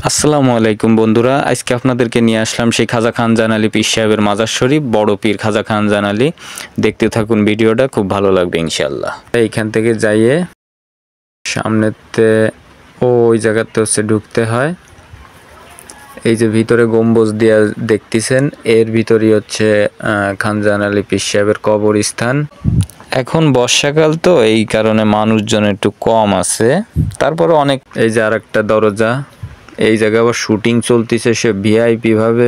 আসসালামু আলাইকুম বন্ধুরা, আজকে আপনাদেরকে নিয়ে আসলাম সেই খাজা খান জানালি পীর সাহেবের মাজার শরীফ, বড় পীর খাজা খান জানালি। দেখতে থাকুন ভিডিওটা, খুব ভালো লাগবে ইনশাআল্লাহ। এইখান থেকে যাইয়ে সামনেতে ওই জায়গাতে ঢুকতে হয়। এই যে ভিতরে গম্বুজ দিয়া দেখতেছেন, এর ভিতরই হচ্ছে খান জানালি পীর সাহেবের কবরস্থান। এখন বর্ষাকাল তো এই কারণে মানুষজন একটু কম আছে, তারপরে অনেক। এই যে আরেকটা দরজা, এই জায়গায় আবার শুটিং চলতেছে সে ভিআইপি ভাবে।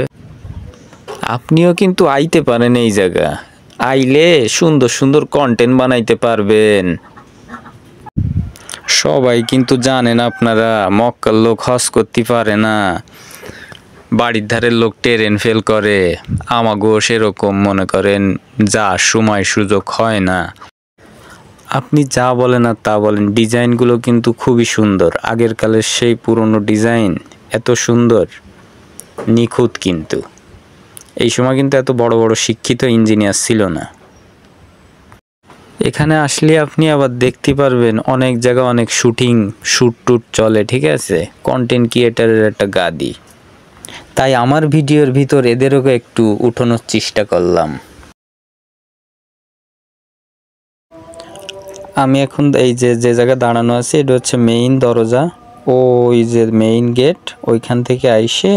আপনিও কিন্তু আইতে পারেন, এই জায়গা আইলে সুন্দর সুন্দর কন্টেন্ট বানাইতে পারবেন। সবাই কিন্তু জানেন আপনারা, মক্কার লোক হজ করতে পারে না, বাড়ির ধারের লোক ট্রেন ফেল করে, আমাগো সেরকম মনে করেন যা সময় সুযোগ হয় না। আপনি যা বলেন আর তা বলেন, ডিজাইনগুলো কিন্তু খুবই সুন্দর, আগের কালের সেই পুরনো ডিজাইন, এত সুন্দর নিখুঁত। কিন্তু এই সময় কিন্তু এত বড় বড় শিক্ষিত ইঞ্জিনিয়ার ছিল না। এখানে আসলে আপনি আবার দেখতে পারবেন অনেক জায়গা অনেক শুট টুট চলে, ঠিক আছে, কন্টেন্ট ক্রিয়েটারের একটা গাদি। তাই আমার ভিডিওর ভিতর এদেরও একটু উঠানোর চেষ্টা করলাম। আমি এখন এই যে জায়গায় দাঁড়ানো আছে, এটা হচ্ছে মেইন দরজা, ওই যে মেইন গেট, ওইখান থেকে আইসে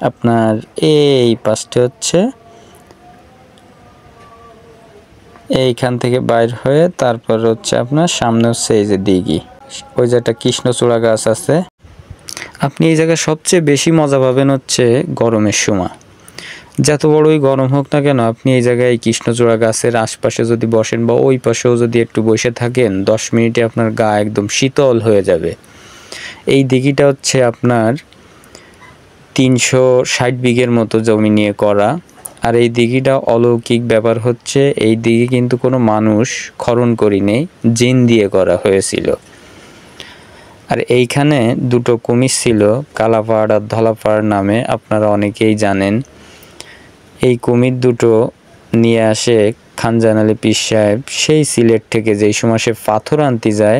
আপনার এই পাশটা হচ্ছে, এইখান থেকে বাইর হয়ে তারপর হচ্ছে আপনার সামনে হচ্ছে এই যে দিঘি, ওই যে একটা কৃষ্ণচূড়া গাছ আছে। আপনি এই জায়গায় সবচেয়ে বেশি মজা পাবেন হচ্ছে গরমের সময়। যত বড়ই গরম হোক না কেন, আপনি এই জায়গায় কৃষ্ণচূড়া গাছের আশপাশে যদি বসেন বা ওই পাশেও যদি একটু বসে থাকেন, 10 মিনিটে আপনার গা একদম শীতল হয়ে যাবে। এই দিঘিটা হচ্ছে আপনার 360 বিঘের মতো জমি নিয়ে করা। আর এই দিঘিটা অলৌকিক ব্যাপার হচ্ছে, এই দিঘি কিন্তু কোনো মানুষ খনন করেনি, জিন দিয়ে করা হয়েছিল। আর এইখানে দুটো কুমির ছিল, কালাপাড় আর ধলাপাড় নামে, আপনারা অনেকেই জানেন। এই কুমির দুটো নিয়ে আসে খান জানালি পীর সাহেব সেই সিলেট থেকে, যেই সময় সে পাথর আনতে যায়,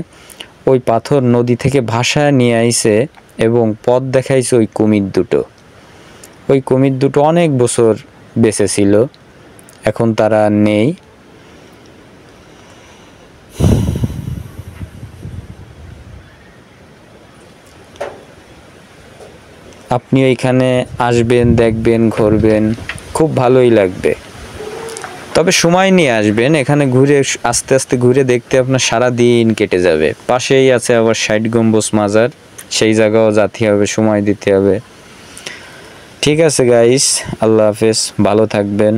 ওই পাথর নদী থেকে ভাসায় নিয়ে আইছে এবং পথ দেখাইছে ওই কুমির দুটো। ওই কুমির দুটো অনেক বছর বেঁচে ছিল, এখন তারা নেই। আপনি ওইখানে আসবেন, দেখবেন, ঘুরবেন, খুব ভালোই লাগবে। তবে সময় নিয়ে আসবেন, এখানে ঘুরে আস্তে আস্তে ঘুরে দেখতে আপনার সারা দিন কেটে যাবে। পাশেই আছে আবার 60 গম্বুজ মাজার, সেই জায়গাও যেতে হবে, সময় দিতে হবে। ঠিক আছে গাইস, আল্লাহ হাফেজ, ভালো থাকবেন।